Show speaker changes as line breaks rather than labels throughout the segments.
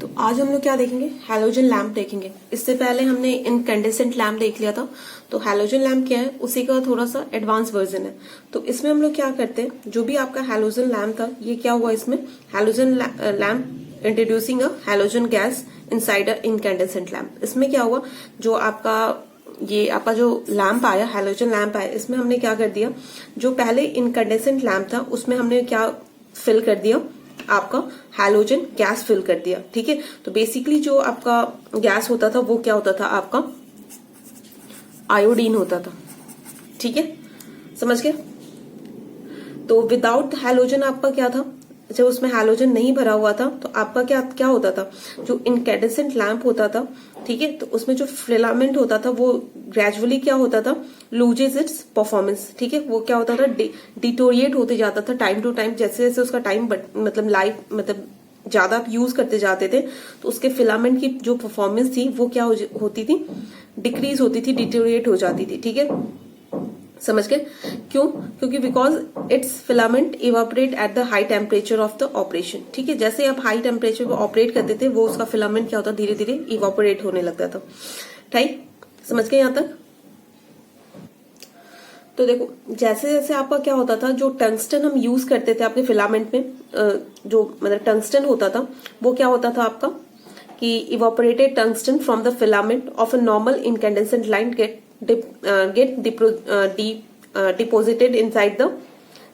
तो आज हम लोग क्या देखेंगे, हैलोजन लैम्प देखेंगे। इससे पहले हमने इनकैंडेसेंट लैम्प देख लिया था। तो हैलोजन लैम्प क्या है, उसी का थोड़ा सा एडवांस वर्जन है। तो इसमें हम लोग क्या करते हैं, जो भी आपका हैलोजन लैम्प था, ये क्या हुआ, इसमें halogen lamp introducing a halogen gas inside a incandescent lamp. इसमें क्या हुआ, जो आपका जो लैम्प आया, हैलोजन लैम्प आया, इसमें हमने क्या कर दिया, जो पहले इनकैंडेसेंट लैम्प था उसमें हमने क्या फिल कर दिया, आपका हैलोजन गैस फिल कर दिया। ठीक है, तो बेसिकली जो आपका गैस होता था वो क्या होता था, आपका आयोडीन होता था। ठीक है, समझ गए। तो विदाउट हैलोजन आपका क्या था, जब उसमें हैलोजन नहीं भरा हुआ था तो आपका क्या क्या होता था, जो इनकैंडेसेंट लैम्प होता था, ठीक है, तो उसमें जो फिलामेंट होता था वो ग्रेजुअली क्या होता था, लूजेस इट्स परफॉर्मेंस। ठीक है, वो क्या होता था, डिटोरिएट होते जाता था टाइम टू टाइम। जैसे जैसे उसका टाइम मतलब लाइफ मतलब ज्यादा आप यूज करते जाते थे, तो उसके फिलामेंट की जो परफॉर्मेंस थी वो क्या होती थी, डिक्रीज होती थी, डिटोरिएट हो जाती थी। ठीक है, समझ गए। क्यों, क्योंकि because it's filament evaporate at the high temperature of the operation. ठीक है, जैसे आप हाई टेम्परेचर पे ऑपरेट करते थे, वो उसका फिलामेंट क्या होता, धीरे धीरे इवापोरेट होने लगता था। ठीक, समझ गए यहां तक। तो देखो, जैसे जैसे आपका क्या होता था, जो टंगस्टन हम यूज करते थे आपके फिलामेंट में, जो मतलब टंगस्टन होता था, वो क्या होता था आपका, कि evaporated tungsten from the filament of a normal incandescent line get deposited inside the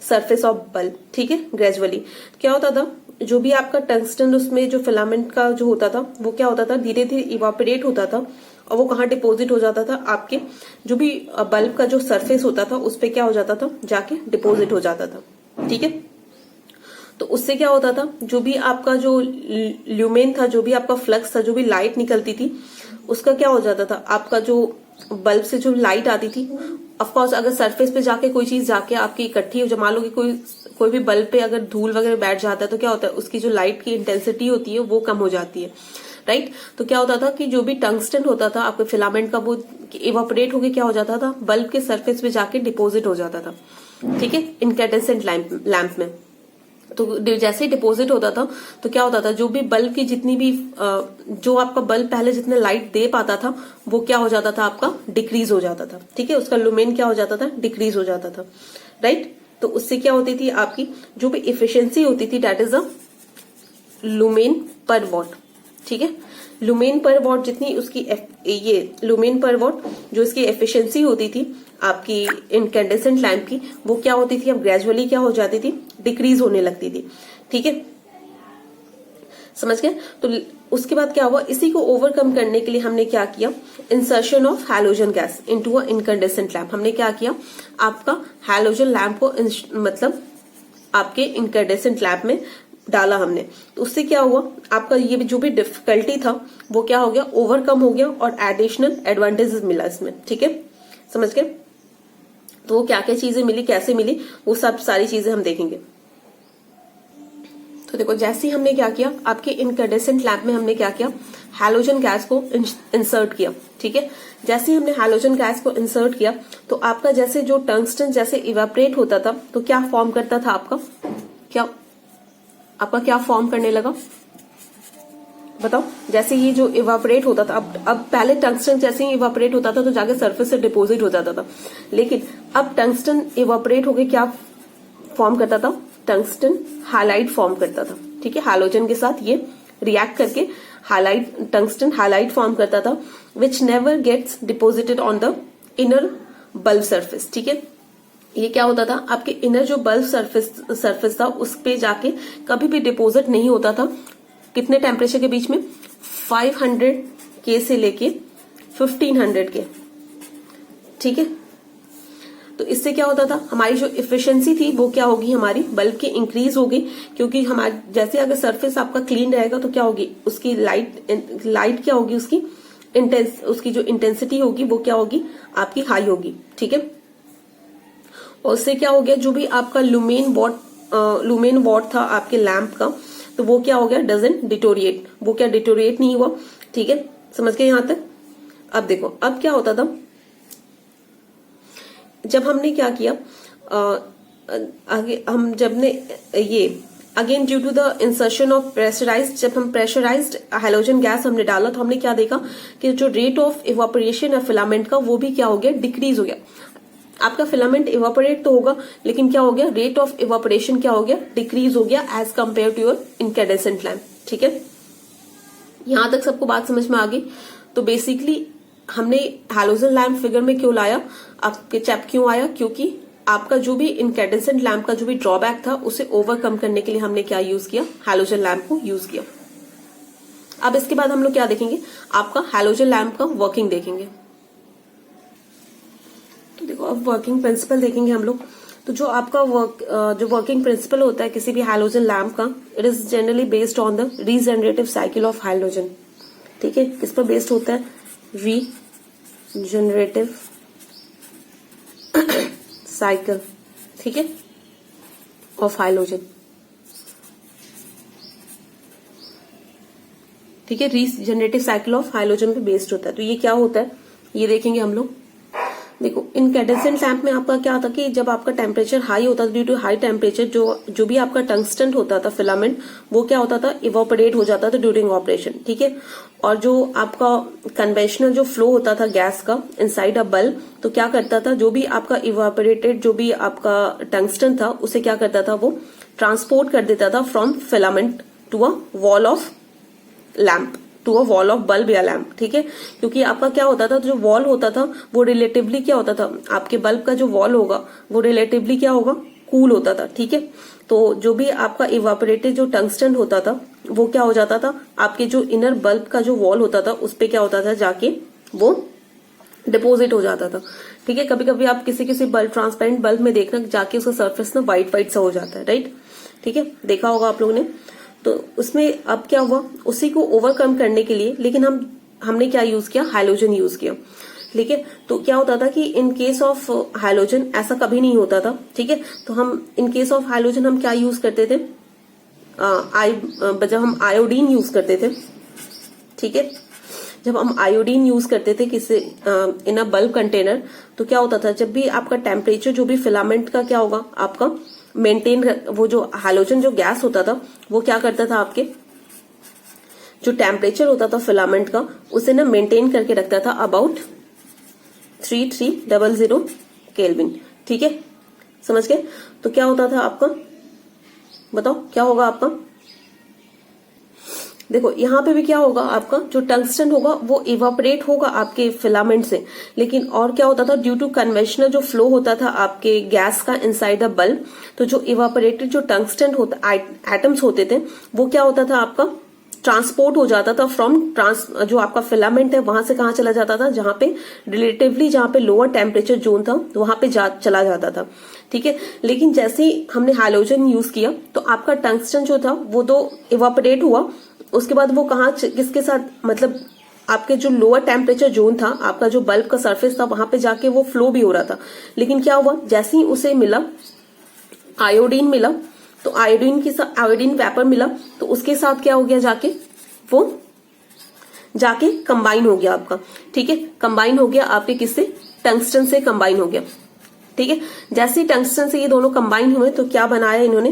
surface of bulb। ठीक है, ग्रेजुअली क्या होता था, जो भी आपका टंगस्टन उसमें जो फिलामेंट का जो होता था वो क्या होता था, धीरे धीरे इवापोरेट होता था, और वो कहाँ डिपोजिट हो जाता था, आपके जो भी बल्ब का जो सरफेस होता था उस पे क्या हो जाता था, जाके डिपोजिट हो जाता था। ठीक है, तो उससे क्या होता था, जो भी आपका जो ल्यूमेन था, जो भी आपका फ्लक्स था, जो भी लाइट निकलती थी, उसका क्या हो जाता था, आपका जो बल्ब से जो लाइट आती थी, ऑफकोर्स अगर सरफेस पे जाके कोई चीज जाके आपकी इकट्ठी हो, मान लो कि कोई भी बल्ब पे अगर धूल वगैरह बैठ जाता है तो क्या होता है, उसकी जो लाइट की इंटेंसिटी होती है वो कम हो जाती है। राइट, तो क्या होता था कि जो भी टंगस्टन होता था आपके फिलामेंट का, वो इवापोरेट होके क्या हो जाता था, बल्ब के सरफेस पे जाके डिपोजिट हो जाता था। ठीक है, इनकैंडेसेंट लैम्प में। तो जैसे ही डिपॉजिट होता था तो क्या होता था, जो भी बल्ब की जितनी भी जो आपका बल्ब पहले जितने लाइट दे पाता था वो क्या हो जाता था, आपका डिक्रीज हो जाता था। ठीक है, उसका लुमेन क्या हो जाता था, डिक्रीज हो जाता था। राइट, तो उससे क्या होती थी, आपकी जो भी इफिशियंसी होती थी, दैट इज अ लुमेन पर वॉट। ठीक है, लुमेन पर वॉट जितनी उसकी ये लुमेन पर वॉट जो इसकी एफिशिएंसी होती थी आपकी इनकैंडेसेंट लैम्प की, वो क्या होती थी, अब ग्रेजुअली क्या हो जाती थी, डिक्रीज होने लगती थी। ठीक है, समझ गए। तो उसके बाद क्या हुआ, इसी को ओवरकम करने के लिए हमने क्या किया, insertion of halogen gas into a incandescent lamp. हमने क्या किया, आपका हैलोजन लैम्प को मतलब आपके इनकैंडेसेंट लैम्प में डाला हमने। तो उससे क्या हुआ, आपका ये जो भी डिफिकल्टी था वो क्या हो गया, ओवरकम हो गया, और एडिशनल एडवांटेजेस मिला इसमें। ठीक है, समझ गए। तो वो क्या क्या चीजें मिली, कैसे मिली, वो सब सारी चीजें हम देखेंगे। तो देखो, जैसे ही हमने क्या किया, आपके इनकैंडेसेंट लैम्प में हमने क्या किया, हैलोजन गैस को इंसर्ट किया। ठीक है, जैसे ही हमने हैलोजन गैस को इंसर्ट किया तो आपका जैसे जो टंगस्टन जैसे इवेपोरेट होता था तो क्या फॉर्म करता था, आपका क्या फॉर्म करने लगा, बताओ। जैसे ये जो इवापोरेट होता था, अब पहले टंगस्टन जैसे ही इवापोरेट होता था तो जाके सरफेस से डिपोजिट हो जाता था, लेकिन अब टंगस्टन इवापोरेट होके क्या फॉर्म करता था, टंगस्टन हैलाइड फॉर्म करता था। ठीक है, हैलोजन के साथ ये रिएक्ट करके टंगस्टन हैलाइड फॉर्म करता था, which never gets deposited on the inner bulb surface. ठीक है, ये क्या होता था, आपके इनर जो बल्ब सरफेस था उस पे जाके कभी भी डिपोजिट नहीं होता था। कितने टेम्परेचर के बीच में, 500 के से लेके 1500 के। ठीक है, तो इससे क्या होता था, हमारी जो इफिशियंसी थी वो क्या होगी, हमारी बल्ब की इंक्रीज होगी, क्योंकि हमारे जैसे अगर सरफेस आपका क्लीन रहेगा तो क्या होगी, उसकी लाइट क्या होगी, उसकी जो इंटेंसिटी होगी वो क्या होगी, आपकी हाई होगी। ठीक है, और उससे क्या हो गया, जो भी आपका लुमेन वॉट था आपके लैंप का, तो वो क्या हो गया, डजंट डिटोरिएट, वो क्या डिटोरिएट नहीं हुआ। ठीक है, समझ गए यहां तक। अब देखो, अब क्या होता था, जब हमने क्या किया, आगे हम जब ने ये again due to the insertion of pressurised, जब हम प्रेशराइज्ड हैलोजन गैस हमने डाला तो हमने क्या देखा कि जो रेट ऑफ इवापोरेशन है फिलामेंट का वो भी क्या हो गया, डिक्रीज हो गया। आपका फिलामेंट इवापोरेट तो होगा लेकिन क्या हो गया, रेट ऑफ इवापोरेशन क्या हो गया, डिक्रीज हो गया as compare to your incandescent lamp. ठीक है, यहां तक सबको बात समझ में आ गई। तो बेसिकली हमने हैलोजन लैम्प फिगर में क्यों लाया, आपके चैप क्यों आया, क्योंकि आपका जो भी इनकैंडेसेंट लैम्प का जो भी ड्रॉबैक था उसे ओवरकम करने के लिए हमने क्या यूज किया, हैलोजन लैम्प को यूज किया। अब इसके बाद हम लोग क्या देखेंगे, आपका हैलोजन लैम्प का वर्किंग देखेंगे। तो देखो अब वर्किंग प्रिंसिपल देखेंगे हम लोग। तो जो आपका जो वर्किंग प्रिंसिपल होता है किसी भी हैलोजन लैम्प का, it is generally based on the regenerative cycle of halogen. ठीक है, किस पर बेस्ड होता है, रीजनरेटिव साइकिल, ठीक है, ऑफ हाइलोजन। ठीक है, रीजनरेटिव साइकिल ऑफ हाइलोजन पे बेस्ड होता है। तो ये क्या होता है ये देखेंगे हम लोग। देखो इनकैंडेसेंट लैम्प में आपका क्या था कि जब आपका टेम्परेचर हाई होता था, ड्यू टू हाई टेम्परेचर जो भी आपका टंगस्टन होता था फिलामेंट, वो क्या होता था, इवोपरेट हो जाता था ड्यूरिंग ऑपरेशन। ठीक है, और जो आपका कन्वेंशनल जो फ्लो होता था गैस का इनसाइड अ बल्ब, तो क्या करता था, जो भी आपका इवोपरेटेड जो भी आपका टंगस्टन था उसे क्या करता था, वो ट्रांसपोर्ट कर देता था from filament to a wall of lamp, to a wall of bulb या लैम्प। ठीक है, क्योंकि आपका क्या होता था, जो वॉल होता था वो रिलेटिवली क्या होता था, आपके बल्ब का जो वॉल होगा वो रिलेटिवली क्या होगा, कूल होता था। ठीक है, तो जो भी आपका इवापोरेटेड जो टंगस्टन होता था वो क्या हो जाता था, आपके जो इनर बल्ब का जो वॉल होता था उस पे क्या होता था, जाके वो डिपोजिट हो जाता था। ठीक है, कभी कभी आप किसी किसी बल्ब, ट्रांसपेरेंट बल्ब में देखना जाके उसका सर्फेस ना व्हाइट व्हाइट सा हो जाता है, राइट। ठीक है, देखा होगा आप लोगों ने। तो उसमें अब क्या हुआ, उसी को ओवरकम करने के लिए लेकिन हमने क्या यूज किया, हाइलोजन यूज किया। ठीक है, तो क्या होता था कि इन केस ऑफ हाइलोजन ऐसा कभी नहीं होता था। ठीक है, तो हम इन केस ऑफ हाइलोजन हम क्या यूज करते थे, जब हम आयोडीन यूज करते थे। ठीक है, जब हम आयोडीन यूज करते थे किसी इन अ बल्ब कंटेनर, तो क्या होता था, जब भी आपका टेम्परेचर जो भी फिलामेंट का क्या होगा आपका मेंटेन, वो जो हैलोजन जो गैस होता था वो क्या करता था, आपके जो टेम्परेचर होता था फिलामेंट का उसे ना मेंटेन करके रखता था अबाउट 3300 केल्विन। ठीक है, समझ गए। तो क्या होता था आपका, बताओ क्या होगा आपका, देखो यहाँ पे भी क्या होगा, आपका जो टंगस्टन होगा वो इवापोरेट होगा आपके फिलामेंट से, लेकिन और क्या होता था, ड्यू टू कन्वेंशनल जो फ्लो होता था आपके गैस का इनसाइड द बल्ब, तो जो इवापोरेटेड जो टंगस्टन होता एटम्स होते थे वो क्या होता था, आपका ट्रांसपोर्ट हो जाता था फ्रॉम जो आपका फिलामेंट है वहां से कहाँ चला जाता था, जहां पे रिलेटिवली जहां पे लोअर टेम्परेचर जोन था वहां पे चला जाता था। ठीक है, लेकिन जैसे ही हमने हैलोजन यूज किया तो आपका टंगस्टन जो था वो तो इवापोरेट हुआ, उसके बाद वो कहाँ किसके साथ, मतलब आपके जो लोअर टेम्परेचर जोन था, आपका जो बल्ब का सरफेस था वहां पे जाके वो फ्लो भी हो रहा था। लेकिन क्या हुआ, जैसे ही उसे मिला आयोडीन मिला, तो आयोडीन के साथ आयोडीन वेपर मिला, तो उसके साथ क्या हो गया, जाके वो जाके कंबाइन हो गया आपका। ठीक है, कंबाइन हो गया आपके किससे, टंगस्टन से कंबाइन हो गया। ठीक है, जैसे ही टंगस्टन से ये दोनों कंबाइन हुए तो क्या बनाया इन्होंने,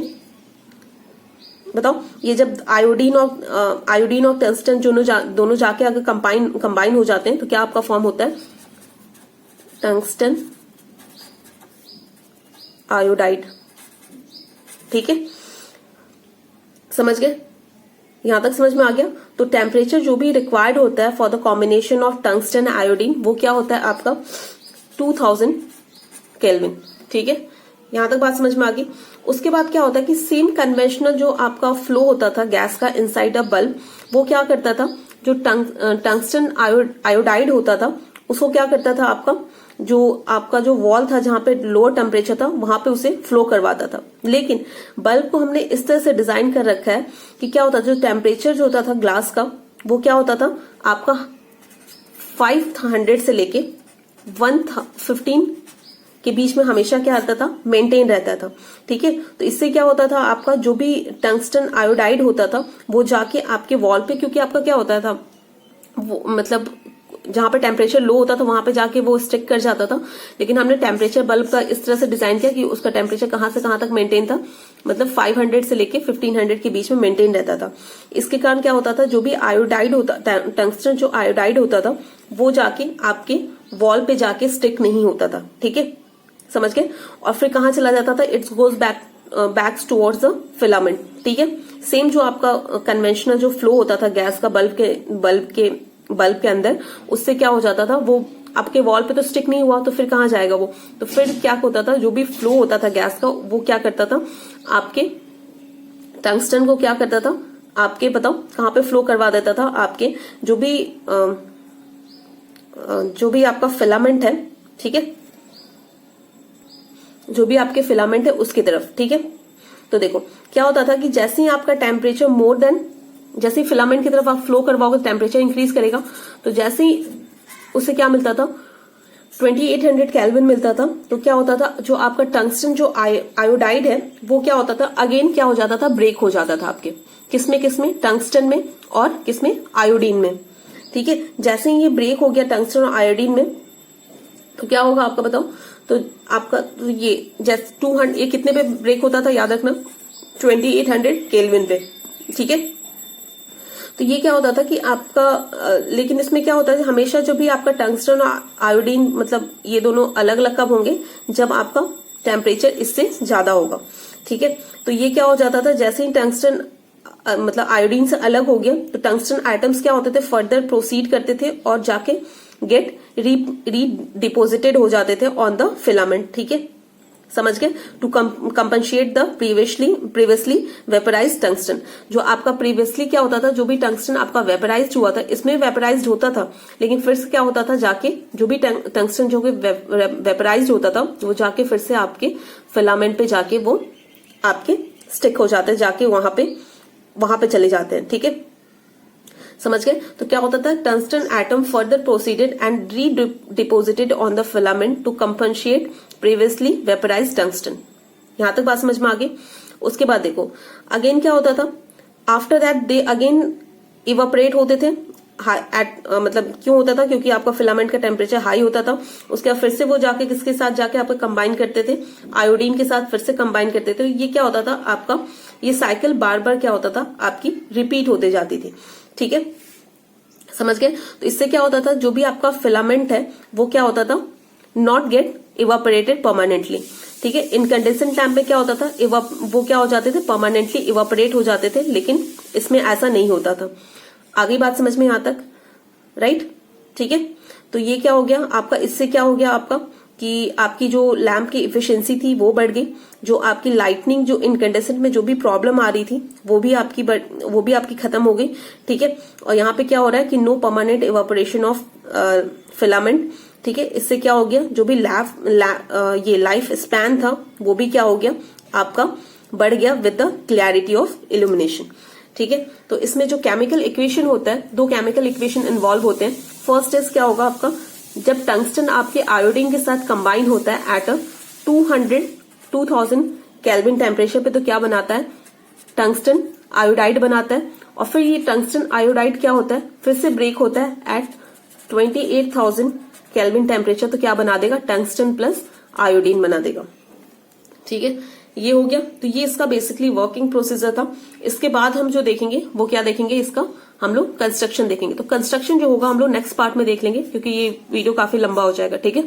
बताओ। ये जब आयोडीन और टंगस्टन दोनों जाके अगर कंबाइन हो जाते हैं तो क्या आपका फॉर्म होता है, टंगस्टन आयोडाइड। ठीक है, समझ गए, यहां तक समझ में आ गया। तो टेम्परेचर जो भी रिक्वायर्ड होता है for the combination of tungsten iodine वो क्या होता है आपका 2000 केल्विन। ठीक है, यहां तक बात समझ में आ गई। उसके बाद क्या होता है कि सेम कन्वेंशनल जो आपका फ्लो होता था गैस का इनसाइड अ बल्ब, वो क्या करता था, जो टंगस्टन आयोडाइड होता था उसको क्या करता था, आपका जो वॉल था जहां पे लोअर टेम्परेचर था वहां पे उसे फ्लो करवाता था। लेकिन बल्ब को हमने इस तरह से डिजाइन कर रखा है कि क्या होता था, जो टेम्परेचर जो होता था ग्लास का वो क्या होता था आपका 500 से लेके 115 के बीच में हमेशा क्या आता था, मेंटेन रहता था। ठीक है, तो इससे क्या होता था, आपका जो भी टंगस्टन आयोडाइड होता था वो जाके आपके वॉल पे, क्योंकि आपका क्या होता था वो मतलब जहां पे टेम्परेचर लो होता था वहां पे जाके वो स्टिक कर जाता था। लेकिन हमने टेम्परेचर बल्ब का इस तरह से डिजाइन किया कि उसका टेम्परेचर कहां से कहां तक मेंटेन था, मतलब 500 से लेके 1500 के बीच में मेंटेन रहता था। इसके कारण क्या होता था, जो भी आयोडाइड होता, टंगस्टन जो आयोडाइड होता था वो जाके आपके वॉल पे जाके स्टिक नहीं होता था। ठीक है, समझ गए। और फिर कहाँ चला जाता था, its goes backs towards the filament. ठीक है, सेम जो आपका कन्वेंशनल जो फ्लो होता था गैस का बल्ब के अंदर, उससे क्या हो जाता था, वो आपके वॉल पे तो स्टिक नहीं हुआ तो फिर कहाँ जाएगा वो, तो फिर क्या होता था, जो भी फ्लो होता था गैस का वो क्या करता था, आपके टंगस्टन को क्या करता था, आपके बताओ कहाँ पे फ्लो करवा देता था, आपके जो भी आपका फिलामेंट है, ठीक है, जो भी आपके फिलामेंट है उसकी तरफ। ठीक है, तो देखो क्या होता था कि जैसे ही आपका टेम्परेचर मोर देन, जैसे ही फिलामेंट की तरफ आप फ्लो करवाओगे टेम्परेचर इंक्रीज करेगा, तो जैसे ही उससे क्या मिलता था, 2800 केल्विन मिलता था। तो क्या होता था, जो आपका टंगस्टन जो आयोडाइड है वो क्या होता था, अगेन क्या हो जाता था, ब्रेक हो जाता था आपके किसमें, टंगस्टन में और किसमें, आयोडीन में। ठीक है, जैसे ही ये ब्रेक हो गया टंगस्टन और आयोडीन में, तो क्या होगा आपका बताओ, तो आपका तो ये जैसे 200, ये कितने पे ब्रेक होता था याद रखना, 2800 केल्विन पे। ठीक है, तो ये क्या होता था कि आपका लेकिन इसमें क्या होता है, हमेशा जो भी आपका टंगस्टन और आयोडीन मतलब ये दोनों अलग अलग कब होंगे, जब आपका टेम्परेचर इससे ज्यादा होगा। ठीक है, तो ये क्या हो जाता था, जैसे ही टंगस्टन मतलब आयोडीन से अलग हो गया तो टंगस्टन आइटम्स क्या होते थे, फर्दर प्रोसीड करते थे और जाके गेट रीडिपोजिटेड हो जाते थे ऑन द फिलामेंट। ठीक है, समझ गए, to compensate the previously vaporize tungsten. जो आपका प्रीवियसली क्या होता था, जो भी टंगस्टन आपका वेपराइज हुआ था, इसमें वेपराइज होता था, लेकिन फिर से क्या होता था, जाके जो भी टंगस्टन जो वेपराइज होता था वो जाके फिर से आपके फिलामेंट पे जाके वो आपके स्टिक हो जाते हैं, जाके वहां पे चले जाते हैं। ठीक है, समझ गए। तो क्या होता था, tungsten atom further proceeded and redeposited on the filament to compensate previously vaporize tungsten. यहां तक बात समझ में आ गई। उसके बाद देखो अगेन क्या होता था, after that they again evaporate होते थे मतलब क्यों होता था, क्योंकि आपका फिलामेंट का टेम्परेचर हाई होता था। उसके बाद फिर से वो जाके किसके साथ जाके आपको कंबाइन करते थे, आयोडीन के साथ फिर से कंबाइन करते थे। ये क्या होता था आपका, ये साइकिल बार बार क्या होता था, आपकी रिपीट होते जाती थी। ठीक है, समझ गए। तो इससे क्या होता था, जो भी आपका फिलामेंट है वो क्या होता था, नॉट गेट इवापोरेटेड परमानेंटली। ठीक है, इनकंडेंसेंट टाइम पे क्या होता था, वो क्या हो जाते थे, परमानेंटली इवापोरेट हो जाते थे, लेकिन इसमें ऐसा नहीं होता था। आगे बात समझ में यहां तक, राइट। ठीक है, तो ये क्या हो गया आपका, इससे क्या हो गया आपका कि आपकी जो लैंप की इफिशिएंसी थी वो बढ़ गई, जो आपकी लाइटनिंग जो इनकंडेंसेंट में जो भी प्रॉब्लम आ रही थी वो भी आपकी खत्म हो गई। ठीक है, और यहाँ पे क्या हो रहा है कि no permanent evaporation of filament. ठीक है, इससे क्या हो गया, जो भी ये लाइफ स्पैन था वो भी क्या हो गया आपका, बढ़ गया with the clarity of illumination. ठीक है, तो इसमें जो केमिकल इक्वेशन होता है, दो केमिकल इक्वेशन इन्वॉल्व होते हैं। फर्स्ट इज क्या होगा आपका, जब टंगस्टन आपके आयोडीन के साथ कंबाइन होता है एट 2000 केल्विन टेम्परेचर पे, तो क्या बनाता है, टंगस्टन आयोडाइड बनाता है। और फिर ये टंगस्टन आयोडाइड क्या होता है, फिर से ब्रेक होता है एट 28,000 केल्विन टेम्परेचर, तो क्या बना देगा, टंगस्टन प्लस आयोडीन बना देगा। ठीक है, ये हो गया। तो ये इसका बेसिकली वर्किंग प्रोसीजर था। इसके बाद हम जो देखेंगे वो क्या देखेंगे, इसका हम लोग कंस्ट्रक्शन देखेंगे। तो कंस्ट्रक्शन जो होगा हम लोग नेक्स्ट पार्ट में देख लेंगे, क्योंकि ये वीडियो काफी लंबा हो जाएगा। ठीक है।